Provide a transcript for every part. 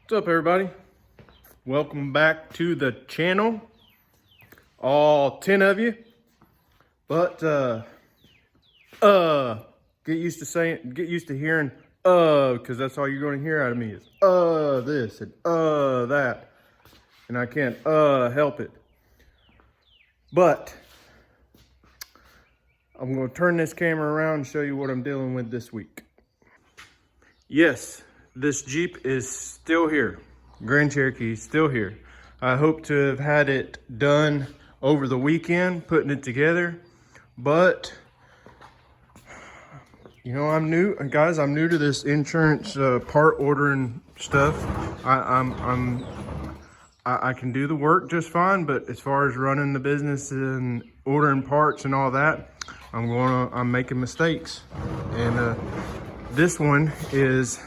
What's up, everybody? Welcome back to the channel, all 10 of you. But get used to hearing because that's all you're going to hear out of me is this and that, and I can't help it. But I'm going to turn this camera around and show you what I'm dealing with this week. Yes, this Jeep is still here. Grand Cherokee is still here. I hope to have had it done over the weekend, putting it together. But, you know, I'm new. Guys, I'm new to this insurance part ordering stuff. I can do the work just fine, but as far as running the business and ordering parts and all that, I'm making mistakes. And this one is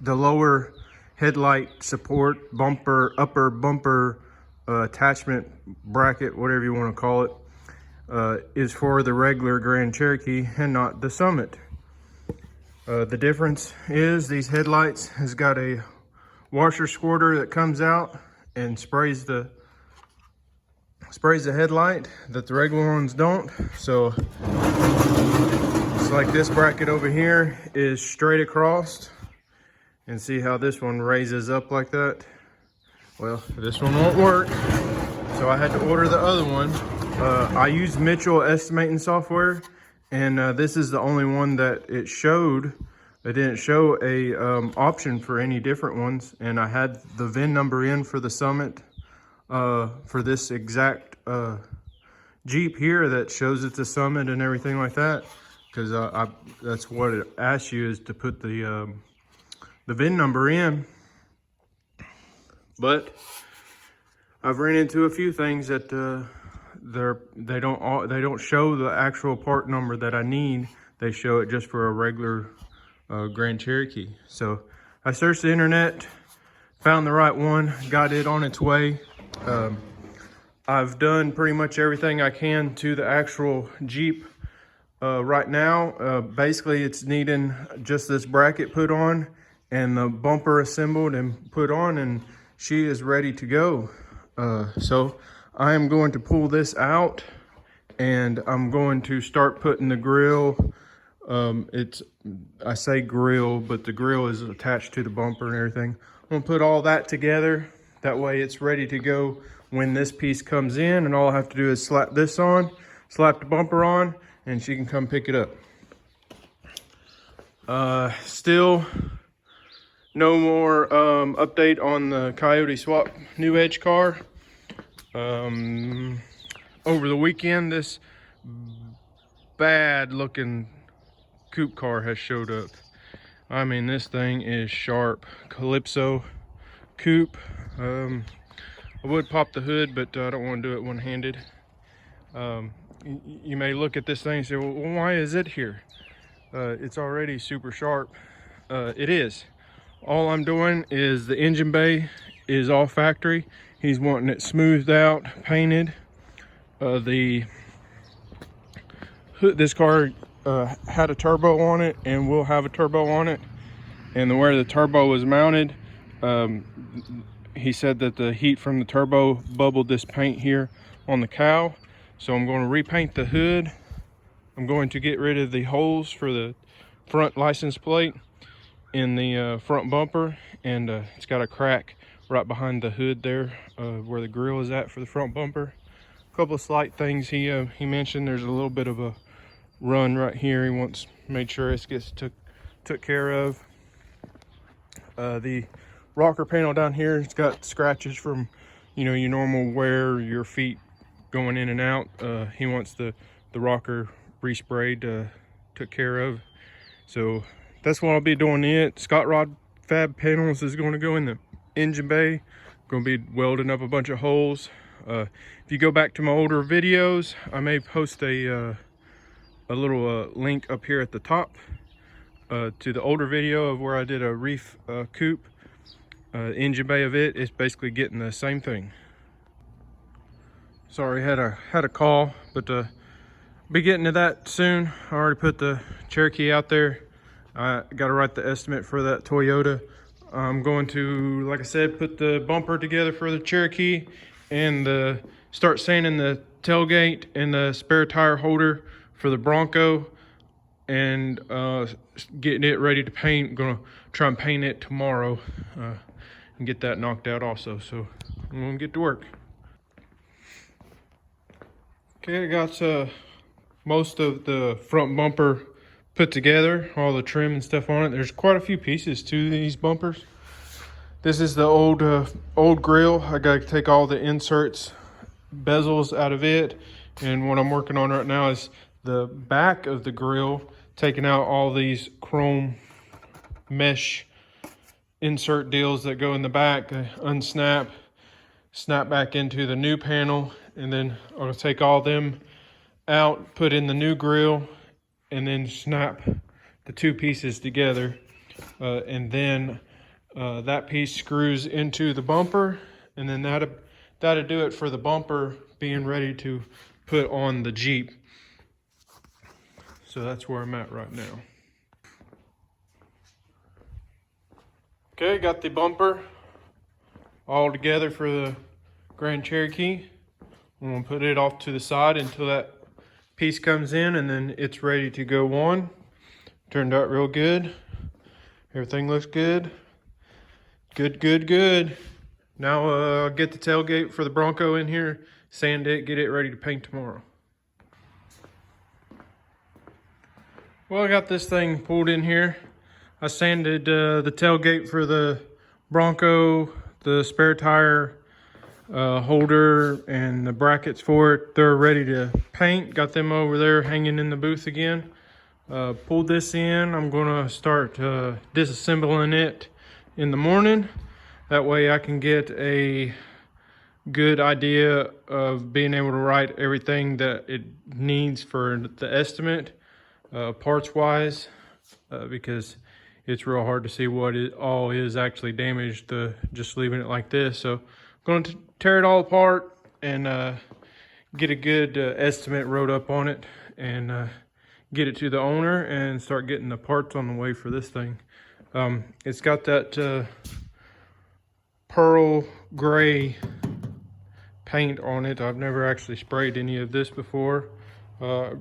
the lower headlight support bumper, upper bumper attachment bracket, whatever you want to call it, is for the regular Grand Cherokee and not the Summit. The difference is these headlights has got a washer squirter that comes out and sprays the headlight that the regular ones don't. So it's like this bracket over here is straight across, and see how this one raises up like that? Well, this one won't work, so I had to order the other one. I used Mitchell estimating software, and this is the only one that it showed. It didn't show a option for any different ones, and I had the VIN number in for the Summit for this exact Jeep here that shows it's a Summit and everything like that, because that's what it asks you, is to put the VIN number in. But I've ran into a few things that they don't show the actual part number that I need. They show it just for a regular Grand Cherokee. So I searched the internet, found the right one, got it on its way. I've done pretty much everything I can to the actual Jeep right now. Basically, it's needing just this bracket put on and the bumper assembled and put on, and she is ready to go. So I am going to pull this out, and I'm going to start putting the grill. I say grill, but the grill is attached to the bumper and everything. I'm gonna put all that together. That way it's ready to go when this piece comes in, and all I have to do is slap this on, slap the bumper on, and she can come pick it up. Still no more update on the Coyote swap new edge car. Over the weekend, this bad looking coupe car has showed up. I mean, this thing is sharp. Calypso coupe. I would pop the hood, but I don't want to do it one-handed. You may look at this thing and say, well, why is it here? It's already super sharp. It is. All I'm doing is the engine bay is all factory. He's wanting it smoothed out, painted. This car had a turbo on it and will have a turbo on it. And where the turbo was mounted, he said that the heat from the turbo bubbled this paint here on the cowl. So I'm going to repaint the hood. I'm going to get rid of the holes for the front license plate in the front bumper, and it's got a crack right behind the hood there where the grill is at for the front bumper. A couple of slight things he mentioned. There's a little bit of a run right here. He wants made sure it gets took care of. The rocker panel down here, it's got scratches from, you know, your normal wear, your feet going in and out. He wants the rocker resprayed, took care of. So that's what I'll be doing. It Scott Rod Fab panels is going to go in the engine bay. Going to be welding up a bunch of holes. If you go back to my older videos, I may post a little link up here at the top to the older video of where I did a reef coupe. Engine bay of it is basically getting the same thing. Sorry, had a call, but be getting to that soon. I already put the Cherokee out there. I got to write the estimate for that Toyota. I'm going to, like I said, put the bumper together for the Cherokee and start sanding the tailgate and the spare tire holder for the Bronco, and getting it ready to paint. I'm gonna try and paint it tomorrow and get that knocked out also. So I'm gonna get to work. Okay, I got most of the front bumper put together, all the trim and stuff on it. There's quite a few pieces to these bumpers. This is the old grill. I gotta take all the inserts, bezels out of it, and what I'm working on right now is the back of the grill, taking out all these chrome mesh insert deals that go in the back, unsnap, snap back into the new panel, and then I'll take all them out, put in the new grill, and then snap the two pieces together, and then that piece screws into the bumper, and then that'll do it for the bumper being ready to put on the Jeep. So that's where I'm at right now. Okay, got the bumper all together for the Grand Cherokee. I'm gonna put it off to the side until that piece comes in, and then it's ready to go on. Turned out real good. Everything looks good. Good. Now I'll get the tailgate for the Bronco in here, sand it, get it ready to paint tomorrow. Well, I got this thing pulled in here. I sanded the tailgate for the Bronco, the spare tire holder, and the brackets for it. They're ready to paint. Got them over there hanging in the booth again. Pulled this in. I'm gonna start disassembling it in the morning. That way I can get a good idea of being able to write everything that it needs for the estimate, parts wise, because it's real hard to see what it all is actually damaged just leaving it like this. So I'm going to tear it all apart and get a good estimate wrote up on it, and get it to the owner and start getting the parts on the way for this thing. It's got that pearl gray paint on it. I've never actually sprayed any of this before. I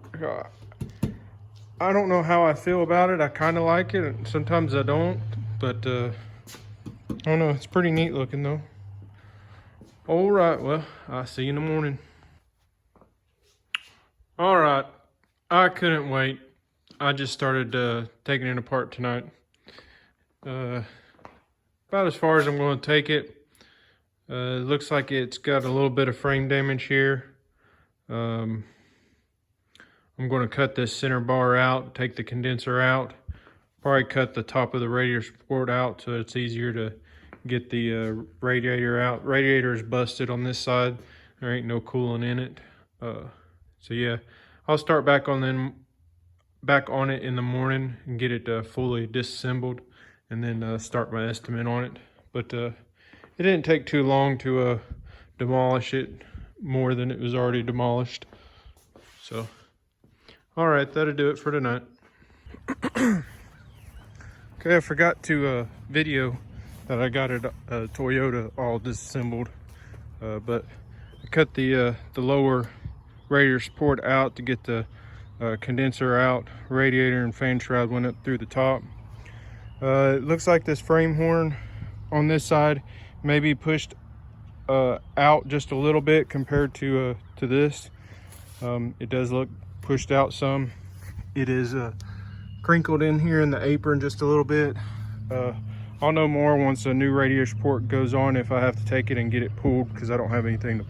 don't know how I feel about it. I kind of like it, and sometimes I don't, but I don't know. It's pretty neat looking though. All right, well, I'll see you in the morning. All right, I couldn't wait. I just started taking it apart tonight. About as far as I'm going to take it. It looks like it's got a little bit of frame damage here. I'm going to cut this center bar out, take the condenser out, probably cut the top of the radiator support out so it's easier to get the radiator out. Radiator is busted on this side. There ain't no cooling in it. So yeah, I'll start back on it in the morning and get it fully disassembled, and then start my estimate on it. But it didn't take too long to demolish it, more than it was already demolished. So, all right, that'll do it for tonight. Okay, I forgot to video that I got a Toyota all disassembled, but I cut the lower radiator support out to get the condenser out. Radiator and fan shroud went up through the top. It looks like this frame horn on this side may be pushed out just a little bit compared to this. It does look pushed out some. It is crinkled in here in the apron just a little bit. I'll know more once a new radiator support goes on, if I have to take it and get it pulled, because I don't have anything to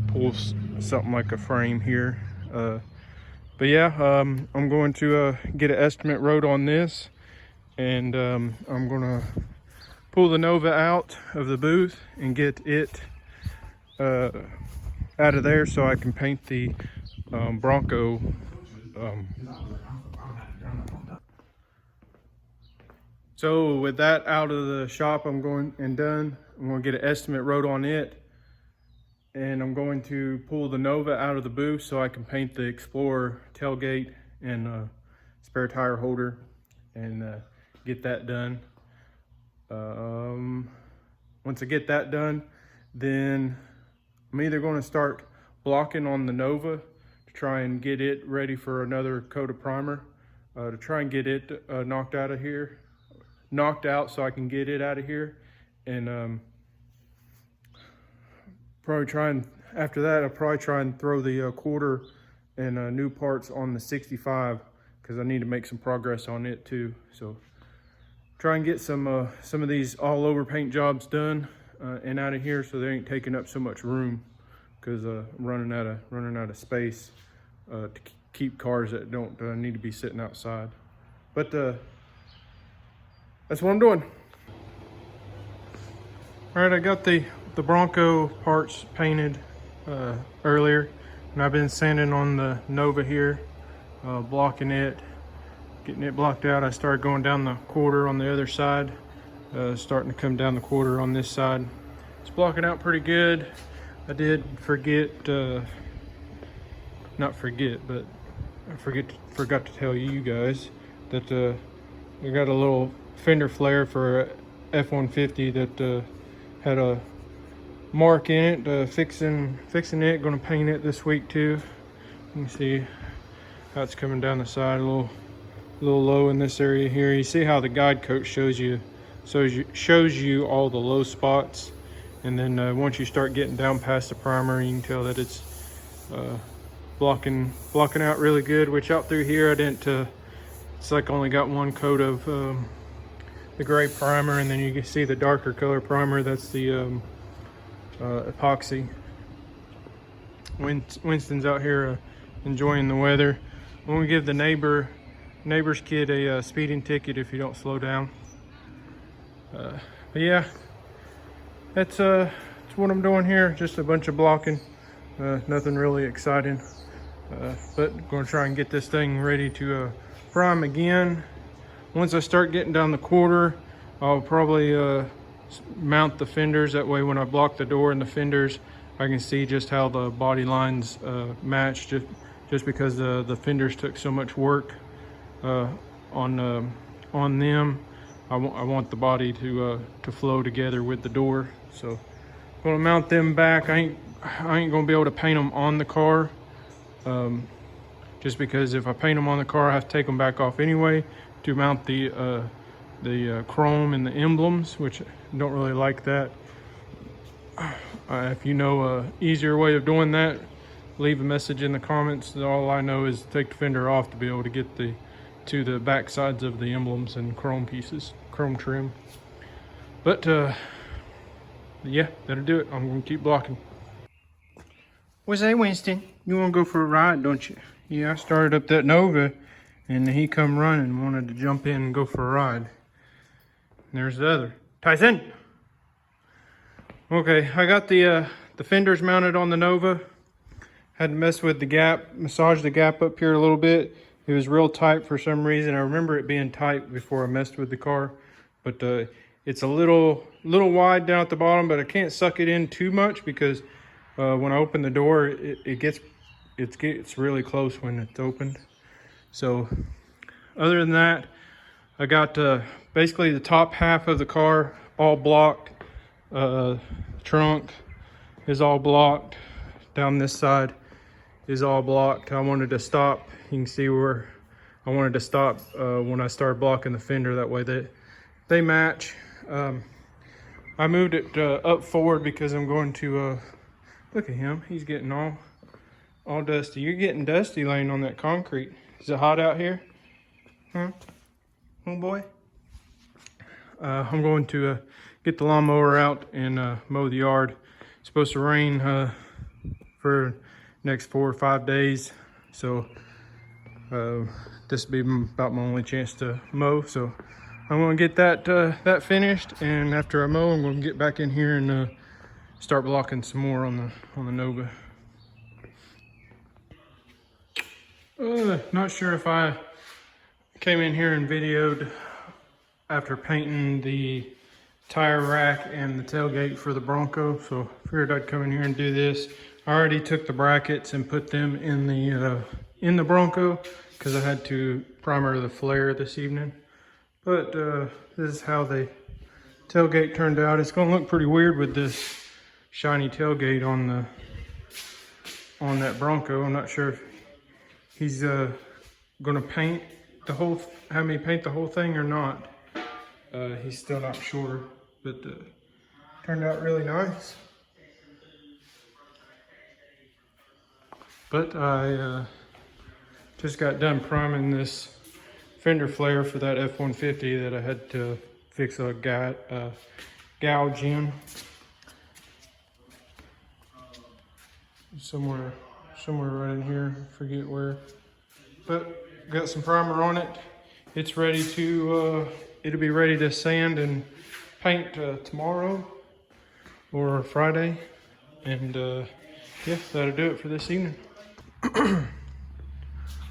pull something like a frame here. But yeah, I'm going to get an estimate wrote on this, and I'm gonna pull the Nova out of the booth and get it out of there so I can paint the Bronco. So with that out of the shop, I'm going and done. I'm going to get an estimate wrote on it, and I'm going to pull the Nova out of the booth so I can paint the Explorer tailgate and spare tire holder, and get that done. Once I get that done, then I'm either going to start blocking on the Nova to try and get it ready for another coat of primer, to try and get it knocked out so I can get it out of here. And probably try and, after that, I'll probably try and throw the quarter and new parts on the 65, because I need to make some progress on it too. So try and get some of these all over paint jobs done and out of here, so they ain't taking up so much room, because I'm running out of space to keep cars that don't need to be sitting outside. But that's what I'm doing. All right, I got the Bronco parts painted earlier, and I've been sanding on the Nova here, blocking it, getting it blocked out. I started going down the quarter on the other side, starting to come down the quarter on this side. It's blocking out pretty good. I did forget, not forget, but I forgot to tell you guys that we got a little Fender Flare for F-150 that had a mark in it. Fixing it. Going to paint it this week too. You can see how it's coming down the side, a little low in this area here. You see how the guide coat shows you all the low spots, and then once you start getting down past the primer, you can tell that it's blocking out really good. Which out through here, I didn't. It's like only got one coat of the gray primer, and then you can see the darker color primer. That's the epoxy. Winston's out here enjoying the weather. I'm gonna give the neighbor's kid a speeding ticket if you don't slow down. But yeah, that's what I'm doing here. Just a bunch of blocking. Nothing really exciting. But I'm gonna try and get this thing ready to prime again. Once I start getting down the quarter, I'll probably mount the fenders. That way when I block the door and the fenders, I can see just how the body lines match, just because the fenders took so much work on them. I want the body to flow together with the door. So I'm gonna mount them back. I ain't gonna be able to paint them on the car, just because if I paint them on the car, I have to take them back off anyway to mount the chrome and the emblems, which I don't really like that. If you know a easier way of doing that, leave a message in the comments. All I know is take the fender off to be able to get to the back sides of the emblems and chrome pieces, chrome trim. But yeah, that'll do it. I'm gonna keep blocking. What's that, Winston? You wanna go for a ride, don't you? Yeah, I started up that Nova, and he come running, wanted to jump in and go for a ride. And there's the other. Tyson! Okay, I got the fenders mounted on the Nova. Had to mess with the gap, massage the gap up here a little bit. It was real tight for some reason. I remember it being tight before I messed with the car, but it's a little wide down at the bottom, but I can't suck it in too much, because when I open the door, it gets really close when it's opened. So other than that, I got basically the top half of the car all blocked. Trunk is all blocked. Down this side is all blocked. I wanted to stop. You can see where I wanted to stop when I started blocking the fender. That way they match. I moved it up forward because I'm going to look at him. He's getting all dusty. You're getting dusty laying on that concrete. Is it hot out here? Huh? Oh boy. I'm going to get the lawnmower out and mow the yard. It's supposed to rain for next 4 or 5 days, so this will be about my only chance to mow. So I'm going to get that finished, and after I mow, I'm going to get back in here and start blocking some more on the Nova. Not sure if I came in here and videoed after painting the tire rack and the tailgate for the Bronco, so figured I'd come in here and do this. I already took the brackets and put them in the Bronco because I had to primer the Flare this evening. But this is how they tailgate turned out. It's gonna look pretty weird with this shiny tailgate on that Bronco. I'm not sure if he's gonna paint the whole, have me paint the whole thing or not. He's still not sure, but turned out really nice. But I just got done priming this Fender Flare for that F-150 that I had to fix a gouge in. Somewhere right in here, forget where. But got some primer on it. It's ready to, it'll be ready to sand and paint tomorrow or Friday. And yeah, that'll do it for this evening.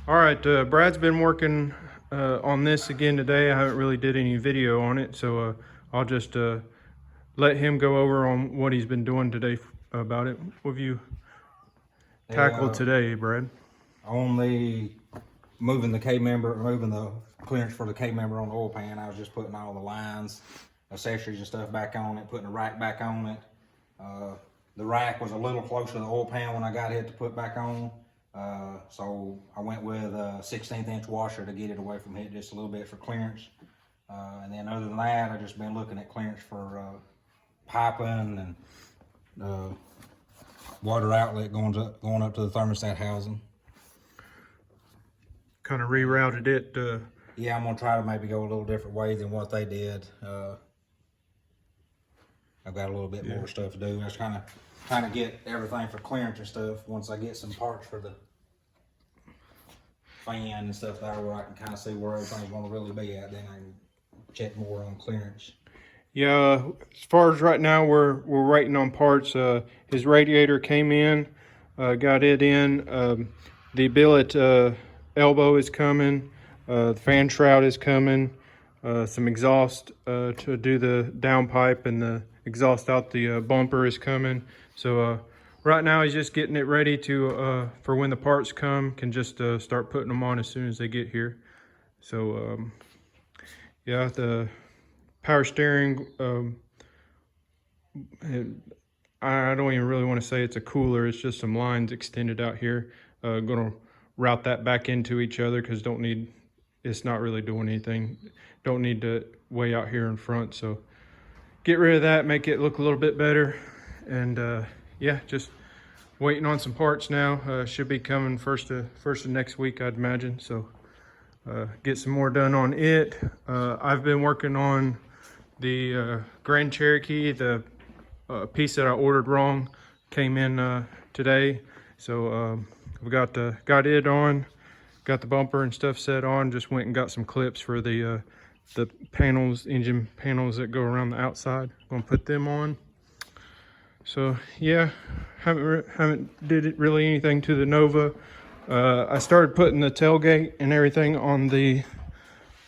All right, Brad's been working on this again today. I haven't really did any video on it, so I'll just let him go over on what he's been doing today about it. What have you tackled today, Brad? Only moving the K-member, moving the clearance for the K-member on the oil pan. I was just putting all the lines, accessories and stuff back on it, putting the rack back on it. The rack was a little closer to the oil pan when I got it to put back on. So I went with a 16th inch washer to get it away from it just a little bit for clearance. And then other than that, I've just been looking at clearance for piping and water outlet going up to the thermostat housing. Kind of rerouted it. Yeah, I'm gonna try to maybe go a little different way than what they did. I've got a little bit more stuff to do. I was kind of get everything for clearance and stuff. Once I get some parts for the fan and stuff there, where I can kind of see where everything's going to really be at, then I can check more on clearance. Yeah, as far as right now, we're waiting on parts. His radiator came in, got it in. The billet elbow is coming. The fan shroud is coming. Some exhaust to do the downpipe, and the exhaust out the bumper is coming. So right now he's just getting it ready to for when the parts come, can just start putting them on as soon as they get here. So yeah, the power steering, I don't even really want to say it's a cooler. It's just some lines extended out here. Gonna route that back into each other because it's not really doing anything. Don't need to way out here in front. So get rid of that, make it look a little bit better. And yeah, just waiting on some parts now. Should be coming first of next week, I'd imagine. So get some more done on it. I've been working on the Grand Cherokee. The piece that I ordered wrong came in today. So we got it on, got the bumper and stuff set on. Just went and got some clips for the panels, engine panels that go around the outside. Gonna put them on. So yeah, haven't did really anything to the Nova. I started putting the tailgate and everything on the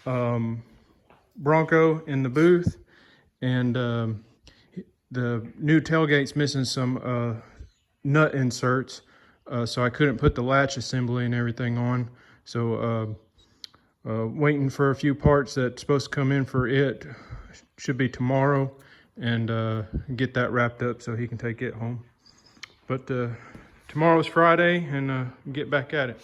Bronco in the booth, and the new tailgate's missing some nut inserts, so I couldn't put the latch assembly and everything on. So waiting for a few parts that's supposed to come in for it. Should be tomorrow, and get that wrapped up so he can take it home. But tomorrow's Friday, and get back at it.